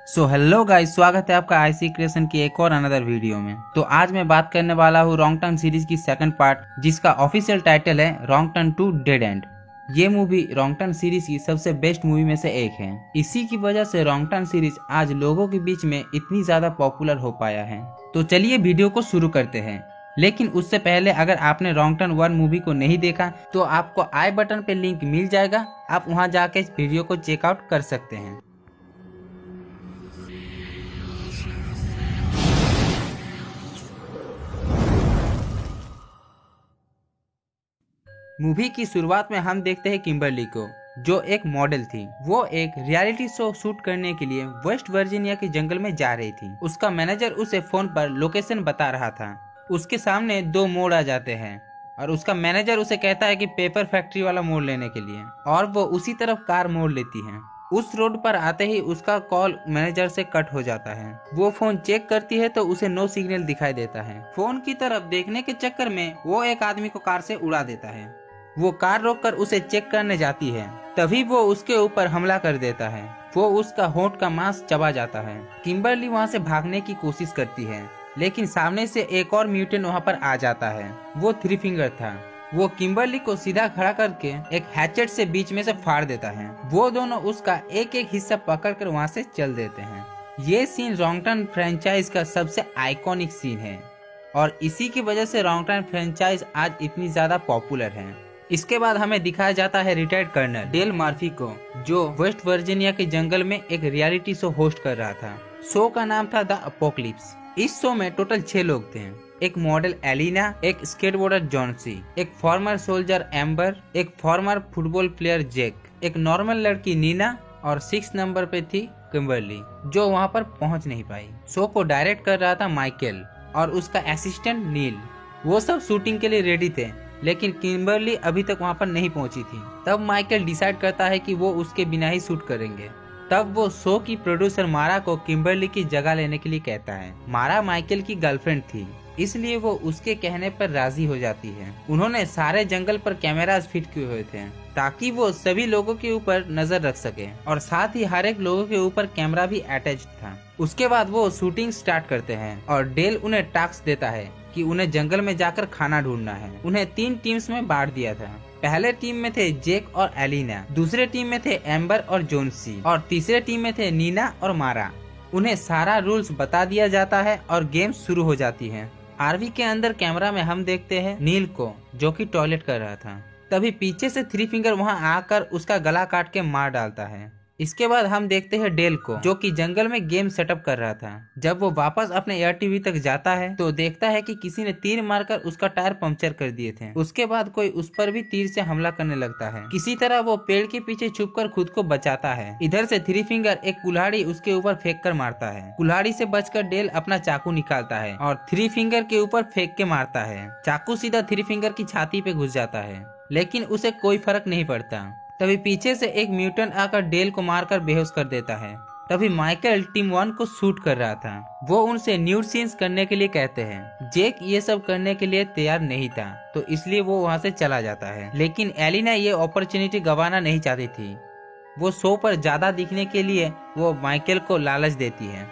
So hello guys, स्वागत है आपका आईसी क्रिएशन की एक और अनदर वीडियो में। तो आज मैं बात करने वाला हूँ रॉन्ग टर्न सीरीज की सेकंड पार्ट, जिसका ऑफिशियल टाइटल है wrong turn to dead end. ये मूवी रॉन्ग टर्न सीरीज की सबसे बेस्ट मूवी में से एक है। इसी की वजह से रॉन्ग टर्न सीरीज आज लोगों के बीच में इतनी ज्यादा पॉपुलर हो पाया है। तो चलिए वीडियो को शुरू करते हैं। लेकिन उससे पहले अगर आपने रॉन्ग टर्न 1 मूवी को नहीं देखा तो आपको आई बटन पे लिंक मिल जाएगा, आप वहां जाके इस वीडियो को चेकआउट कर सकते हैं। मूवी की शुरुआत में हम देखते हैं किम्बरली को, जो एक मॉडल थी। वो एक रियलिटी शो शूट करने के लिए वेस्ट वर्जीनिया के जंगल में जा रही थी। उसका मैनेजर उसे फोन पर लोकेशन बता रहा था। उसके सामने दो मोड़ आ जाते हैं और उसका मैनेजर उसे कहता है कि पेपर फैक्ट्री वाला मोड़ लेने के लिए, और वो उसी तरफ कार मोड़ लेती है। उस रोड पर आते ही उसका कॉल मैनेजर से कट हो जाता है। वो फोन चेक करती है तो उसे नो सिग्नल दिखाई देता है। फोन की तरफ देखने के चक्कर में वो एक आदमी को कार से उड़ा देता है। वो कार रोककर उसे चेक करने जाती है, तभी वो उसके ऊपर हमला कर देता है। वो उसका होंठ का मांस चबा जाता है। किम्बरली वहाँ से भागने की कोशिश करती है, लेकिन सामने से एक और म्यूटेंट वहाँ पर आ जाता है। वो थ्री फिंगर था। वो किम्बरली को सीधा खड़ा करके एक हैचेट से बीच में से फाड़ देता है। वो दोनों उसका एक एक हिस्सा पकड़कर वहाँ से चल देते हैं। ये सीन रॉन्ग टर्न फ्रेंचाइज का सबसे आइकॉनिक सीन है और इसी की वजह से रॉन्ग टर्न फ्रेंचाइज आज इतनी ज्यादा पॉपुलर है। इसके बाद हमें दिखाया जाता है रिटायर्ड कर्नल डेल मार्फी को, जो वेस्ट वर्जीनिया के जंगल में एक रियलिटी शो होस्ट कर रहा था। शो का नाम था द अपोकलिप्स। इस शो में टोटल 6 लोग थे। एक मॉडल एलिना, एक स्केटबोर्डर जॉन्सी, एक फॉर्मर सोल्जर एम्बर, एक फॉर्मर फुटबॉल प्लेयर जैक, एक नॉर्मल लड़की नीना और 6 नंबर पे थी किम्बरली, जो वहाँ पर पहुँच नहीं पाई। शो को डायरेक्ट कर रहा था माइकल और उसका असिस्टेंट नील। वो सब शूटिंग के लिए रेडी थे, लेकिन किम्बरली अभी तक वहाँ पर नहीं पहुंची थी। तब माइकल डिसाइड करता है कि वो उसके बिना ही शूट करेंगे। तब वो शो की प्रोड्यूसर मारा को किम्बरली की जगह लेने के लिए कहता है। मारा माइकल की गर्लफ्रेंड थी, इसलिए वो उसके कहने पर राजी हो जाती है। उन्होंने सारे जंगल पर कैमरास फिट किए हुए थे ताकि वो सभी लोगों के ऊपर नजर रख सके, और साथ ही हर एक लोगों के ऊपर कैमरा भी अटैच था। उसके बाद वो शूटिंग स्टार्ट करते हैं और डेल उन्हें टास्क देता है कि उन्हें जंगल में जाकर खाना ढूंढना है। उन्हें 3 टीम्स में बांट दिया था। पहले टीम में थे जेक और एलिना, दूसरे टीम में थे एम्बर और जोन्सी, और तीसरे टीम में थे नीना और मारा। उन्हें सारा रूल्स बता दिया जाता है और गेम शुरू हो जाती है। आरवी के अंदर कैमरा में हम देखते हैं नील को, जो कि टॉयलेट कर रहा था। तभी पीछे से थ्री फिंगर वहां आकर उसका गला काट के मार डालता है। इसके बाद हम देखते हैं डेल को, जो कि जंगल में गेम सेटअप कर रहा था। जब वो वापस अपने एयर टीवी तक जाता है तो देखता है कि किसी ने तीर मारकर उसका टायर पंक्चर कर दिए थे। उसके बाद कोई उस पर भी तीर से हमला करने लगता है। किसी तरह वो पेड़ के पीछे छुपकर खुद को बचाता है। इधर से थ्री फिंगर एक कुल्हाड़ी उसके ऊपर फेंक कर मारता है। कुल्हाड़ी से बचकर डेल अपना चाकू निकालता है और थ्री फिंगर के ऊपर फेंक के मारता है। चाकू सीधा थ्री फिंगर की छाती पे घुस जाता है, लेकिन उसे कोई फर्क नहीं पड़ता। तभी पीछे से एक म्यूटेंट आकर डेल को मारकर बेहोश कर देता है। तभी माइकल टीम 1 को शूट कर रहा था। वो उनसे न्यूड सीन्स करने के लिए कहते हैं। जेक ये सब करने के लिए तैयार नहीं था, तो इसलिए वो वहाँ से चला जाता है। लेकिन एलिना ये अपॉर्चुनिटी गंवाना नहीं चाहती थी। वो शो पर ज्यादा दिखने के लिए वो माइकल को लालच देती है।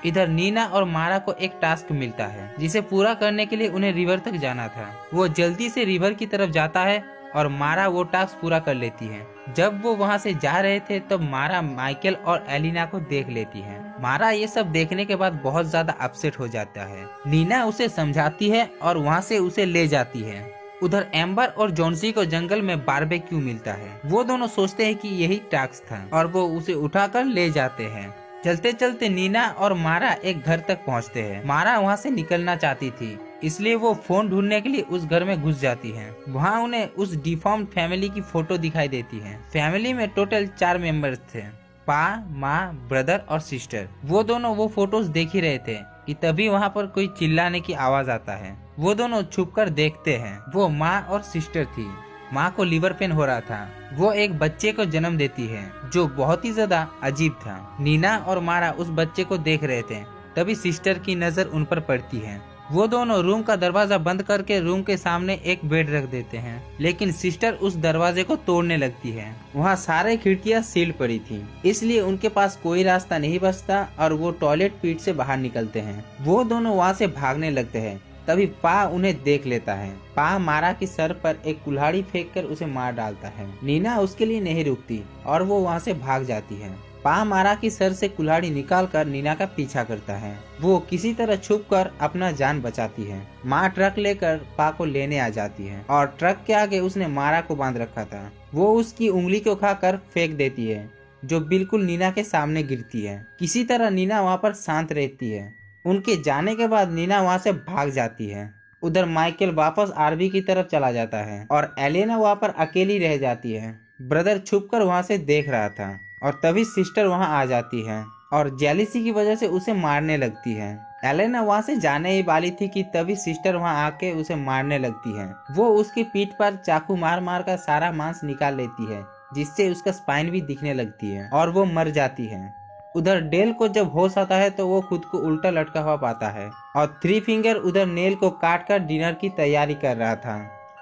इधर नीना और मारा को एक टास्क मिलता है, जिसे पूरा करने के लिए उन्हें रिवर तक जाना था। वो जल्दी से रिवर की तरफ जाता है और मारा वो टास्क पूरा कर लेती है। जब वो वहाँ से जा रहे थे तब मारा माइकल और एलिना को देख लेती है। मारा ये सब देखने के बाद बहुत ज्यादा अपसेट हो जाता है। नीना उसे समझाती है और वहाँ से उसे ले जाती है। उधर एम्बर और जॉन्सी को जंगल में बारबेक्यू मिलता है। वो दोनों सोचते हैं कि यही टास्क था और वो उसे उठाकर ले जाते हैं। चलते चलते नीना और मारा एक घर तक पहुंचते हैं। मारा वहां से निकलना चाहती थी, इसलिए वो फोन ढूंढने के लिए उस घर में घुस जाती है। वहां उन्हें उस डिफॉर्म्ड फैमिली की फोटो दिखाई देती है। फैमिली में टोटल 4 मेंबर्स थे, पा, माँ, ब्रदर और सिस्टर। वो दोनों वो फोटोज देख ही रहे थे कि तभी वहाँ पर कोई चिल्लाने की आवाज आता है। वो दोनों छुपकर देखते हैं। वो माँ और सिस्टर थी। माँ को लिवर पेन हो रहा था। वो एक बच्चे को जन्म देती है, जो बहुत ही ज्यादा अजीब था। नीना और मारा उस बच्चे को देख रहे थे। तभी सिस्टर की नजर उन पर पड़ती है। वो दोनों रूम का दरवाजा बंद करके रूम के सामने एक बेड रख देते हैं, लेकिन सिस्टर उस दरवाजे को तोड़ने लगती है। वहाँ सारे खिड़कियाँ सील पड़ी थी, इसलिए उनके पास कोई रास्ता नहीं बचता और वो टॉयलेट पीट से बाहर निकलते हैं। वो दोनों वहाँ से भागने लगते हैं। तभी पा उन्हें देख लेता है। पा मारा की सर पर एक कुल्हाड़ी फेंककर उसे मार डालता है। नीना उसके लिए नहीं रुकती और वो वहाँ से भाग जाती है। पा मारा की सर से कुल्हाड़ी निकालकर नीना का पीछा करता है। वो किसी तरह छुपकर अपना जान बचाती है। माँ ट्रक लेकर पा को लेने आ जाती है और ट्रक के आगे उसने मारा को बांध रखा था। वो उसकी उंगली को खाकर फेंक देती है, जो बिल्कुल नीना के सामने गिरती है। किसी तरह नीना वहाँ पर शांत रहती है। उनके जाने के बाद नीना वहाँ से भाग जाती है। उधर माइकल वापस आरवी की तरफ चला जाता है और एलेना वहाँ पर अकेली रह जाती है। ब्रदर छुपकर वहाँ से देख रहा था और तभी सिस्टर वहाँ आ जाती है और जेलिसी की वजह से उसे मारने लगती है। एलेना वहाँ से जाने ही वाली थी कि तभी सिस्टर वहाँ आके उसे मारने लगती है। वो उसकी पीठ पर चाकू मार मार कर सारा मांस निकाल लेती है, जिससे उसका स्पाइन भी दिखने लगती है और वो मर जाती है। उधर डेल को जब होश आता है तो वो खुद को उल्टा लटका हुआ पाता है और थ्री फिंगर उधर नेल को काट कर डिनर की तैयारी कर रहा था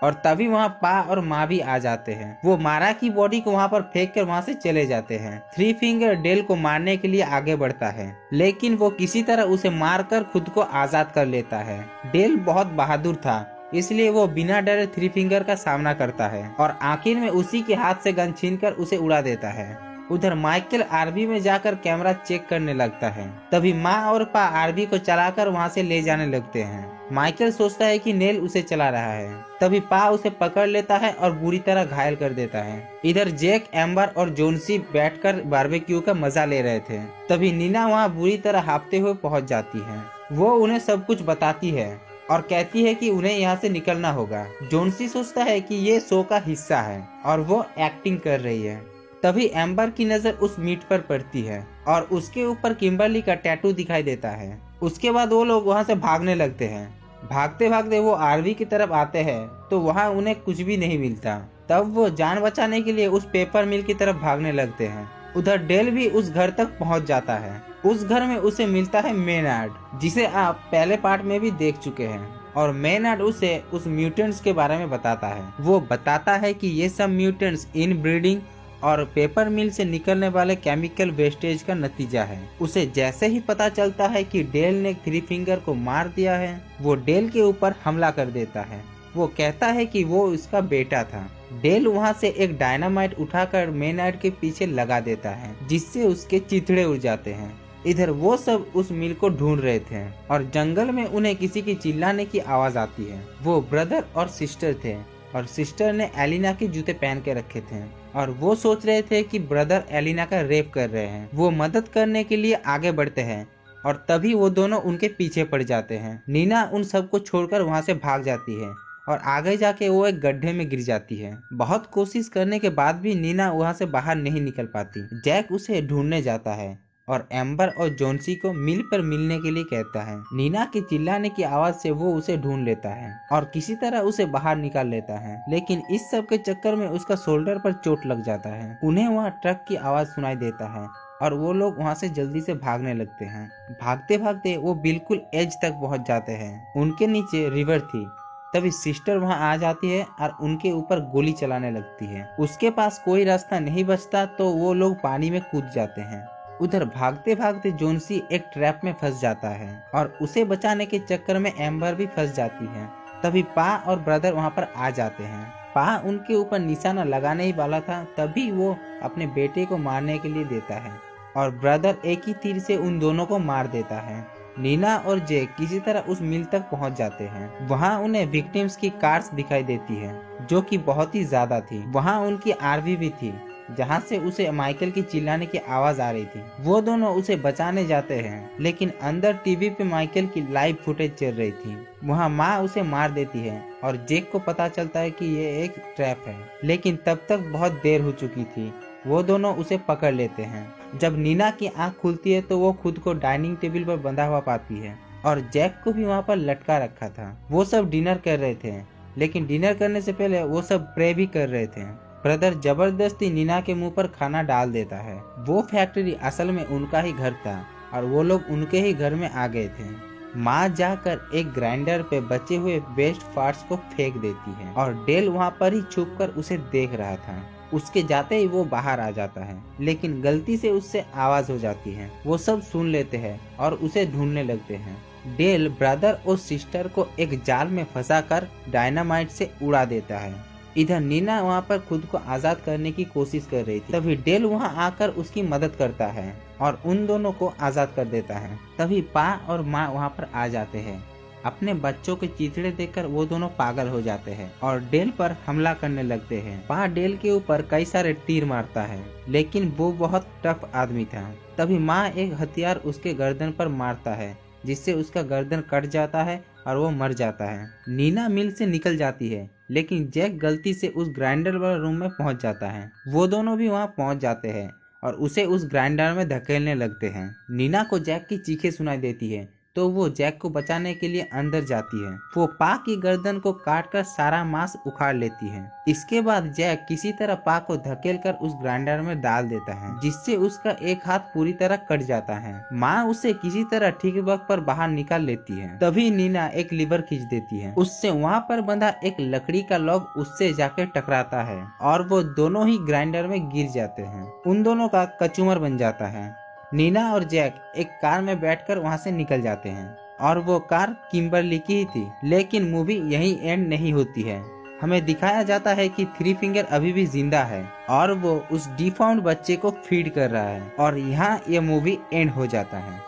और तभी वहाँ पा और माँ भी आ जाते हैं। वो मारा की बॉडी को वहाँ पर फेंक कर वहाँ से चले जाते हैं। थ्री फिंगर डेल को मारने के लिए आगे बढ़ता है, लेकिन वो किसी तरह उसे मारकर खुद को आजाद कर लेता है। डेल बहुत बहादुर था, इसलिए वो बिना डरे थ्री फिंगर का सामना करता है और आखिर में उसी के हाथ से गन छीनकर उसे उड़ा देता है। उधर माइकल आरवी में जाकर कैमरा चेक करने लगता है। तभी माँ और पा आरवी को चलाकर वहाँ से ले जाने लगते हैं। माइकल सोचता है कि नेल उसे चला रहा है। तभी पा उसे पकड़ लेता है और बुरी तरह घायल कर देता है। इधर जैक, एम्बर और जोन्सी बैठकर बारबेक्यू का मजा ले रहे थे। तभी नीना वहाँ बुरी तरह हांफते हुए पहुँच जाती है। वो उन्हें सब कुछ बताती है और कहती है कि उन्हें यहाँ से निकलना होगा। जोन्सी सोचता है कि ये शो का हिस्सा है और वो एक्टिंग कर रही है। तभी एम्बर की नजर उस मीट पर पड़ती है और उसके ऊपर किम्बरली का टैटू दिखाई देता है। उसके बाद वो लोग वहाँ से भागने लगते हैं। भागते भागते वो आरवी की तरफ आते हैं तो वहाँ उन्हें कुछ भी नहीं मिलता। तब वो जान बचाने के लिए उस पेपर मिल की तरफ भागने लगते हैं। उधर डेल भी उस घर तक पहुँच जाता है। उस घर में उसे मिलता है मेनार्ड, जिसे आप पहले पार्ट में भी देख चुके हैं और मेनार्ड उसे उस म्यूटेंट्स के बारे में बताता है। वो बताता है कि ये सब म्यूटेंट्स इन ब्रीडिंग और पेपर मिल से निकलने वाले केमिकल वेस्टेज का नतीजा है। उसे जैसे ही पता चलता है कि डेल ने थ्री फिंगर को मार दिया है, वो डेल के ऊपर हमला कर देता है। वो कहता है कि वो उसका बेटा था। डेल वहाँ से एक डायनामाइट उठाकर मेनार्ड के पीछे लगा देता है, जिससे उसके चिथड़े उड़ जाते हैं। इधर वो सब उस मिल को ढूंढ रहे थे और जंगल में उन्हें किसी की चिल्लाने की आवाज आती है। वो ब्रदर और सिस्टर थे और सिस्टर ने एलिना के जूते पहन के रखे थे और वो सोच रहे थे कि ब्रदर एलिना का रेप कर रहे हैं। वो मदद करने के लिए आगे बढ़ते हैं और तभी वो दोनों उनके पीछे पड़ जाते हैं। नीना उन सबको छोड़कर वहाँ से भाग जाती है और आगे जाके वो एक गड्ढे में गिर जाती है। बहुत कोशिश करने के बाद भी नीना वहाँ से बाहर नहीं निकल पाती। जैक उसे ढूंढने जाता है और एम्बर और जोन्सी को मिल पर मिलने के लिए कहता है। नीना के चिल्लाने की आवाज से वो उसे ढूंढ लेता है और किसी तरह उसे बाहर निकाल लेता है, लेकिन इस सब के चक्कर में उसका शोल्डर पर चोट लग जाता है। उन्हें वहाँ ट्रक की आवाज सुनाई देता है और वो लोग वहाँ से जल्दी से भागने लगते हैं। भागते भागते वो बिल्कुल एज तक पहुँच जाते हैं। उनके नीचे रिवर थी। तभी सिस्टर वहाँ आ जाती है और उनके ऊपर गोली चलाने लगती है। उसके पास कोई रास्ता नहीं बचता तो वो लोग पानी में कूद जाते हैं। उधर भागते भागते जोन्सी एक ट्रैप में फंस जाता है और उसे बचाने के चक्कर में एम्बर भी फंस जाती है। तभी पा और ब्रदर वहाँ पर आ जाते हैं। पा उनके ऊपर निशाना लगाने ही वाला था, तभी वो अपने बेटे को मारने के लिए देता है और ब्रदर एक ही तीर से उन दोनों को मार देता है। नीना और जैक किसी तरह उस मिल तक पहुंच जाते हैं। वहां उन्हें विक्टिम्स की कार्स दिखाई देती है, जो कि बहुत ही ज्यादा थी। वहां उनकी आरवी भी थी, जहां से उसे माइकल की चिल्लाने की आवाज आ रही थी। वो दोनों उसे बचाने जाते हैं, लेकिन अंदर टीवी पे माइकल की लाइव फुटेज चल रही थी। वहां माँ उसे मार देती है और जैक को पता चलता है कि ये एक ट्रैप है, लेकिन तब तक बहुत देर हो चुकी थी। वो दोनों उसे पकड़ लेते हैं। जब नीना की आंख खुलती है तो वो खुद को डाइनिंग टेबल पर बंधा हुआ पाती है और जैक को भी वहाँ पर लटका रखा था। वो सब डिनर कर रहे थे, लेकिन डिनर करने से पहले वो सब प्रे भी कर रहे थे। ब्रदर जबरदस्ती नीना के मुंह पर खाना डाल देता है। वो फैक्ट्री असल में उनका ही घर था और वो लोग उनके ही घर में आ गए थे। माँ जाकर एक ग्राइंडर पे बचे हुए वेस्ट पार्ट्स को फेंक देती है और डेल वहाँ पर ही छुपकर उसे देख रहा था। उसके जाते ही वो बाहर आ जाता है, लेकिन गलती से उससे आवाज हो जाती है। वो सब सुन लेते हैं और उसे ढूंढने लगते हैं। डेल ब्रदर और सिस्टर को एक जाल में फंसाकर डायनामाइट से उड़ा देता है। इधर नीना वहाँ पर खुद को आजाद करने की कोशिश कर रही थी। तभी डेल वहाँ आकर उसकी मदद करता है और उन दोनों को आजाद कर देता है। तभी पा और माँ वहाँ पर आ जाते हैं। अपने बच्चों के चिथड़े देखकर वो दोनों पागल हो जाते हैं और डेल पर हमला करने लगते हैं। पा डेल के ऊपर कई सारे तीर मारता है, लेकिन वो बहुत टफ आदमी था। तभी माँ एक हथियार उसके गर्दन पर मारता है, जिससे उसका गर्दन कट जाता है और वो मर जाता है। नीना मिल से निकल जाती है, लेकिन जैक गलती से उस ग्राइंडर वाले रूम में पहुंच जाता है। वो दोनों भी वहां पहुंच जाते हैं और उसे उस ग्राइंडर में धकेलने लगते हैं। नीना को जैक की चीखें सुनाई देती है, तो वो जैक को बचाने के लिए अंदर जाती है। वो पा की गर्दन को काटकर सारा मांस उखाड़ लेती है। इसके बाद जैक किसी तरह पा को धकेलकर उस ग्राइंडर में डाल देता है, जिससे उसका एक हाथ पूरी तरह कट जाता है। माँ उसे किसी तरह ठीक वक्त पर बाहर निकाल लेती है। तभी नीना एक लीवर खींच देती है। उससे वहाँ पर बंधा एक लकड़ी का लॉग उससे जाकर टकराता है और वो दोनों ही ग्राइंडर में गिर जाते हैं। उन दोनों का कचूमर बन जाता है। नीना और जैक एक कार में बैठकर वहां से निकल जाते हैं और वो कार किम्बरली की ही थी। लेकिन मूवी यहीं एंड नहीं होती है। हमें दिखाया जाता है कि थ्री फिंगर अभी भी जिंदा है और वो उस डिफाउंड बच्चे को फीड कर रहा है और यहाँ ये मूवी एंड हो जाता है।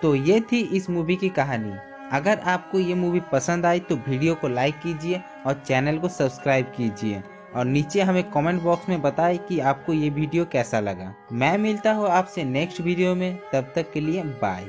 तो ये थी इस मूवी की कहानी। अगर आपको ये मूवी पसंद आई तो वीडियो को लाइक कीजिए और चैनल को सब्सक्राइब कीजिए और नीचे हमें कमेंट बॉक्स में बताएं कि आपको ये वीडियो कैसा लगा। मैं मिलता हूँ आपसे नेक्स्ट वीडियो में, तब तक के लिए बाय।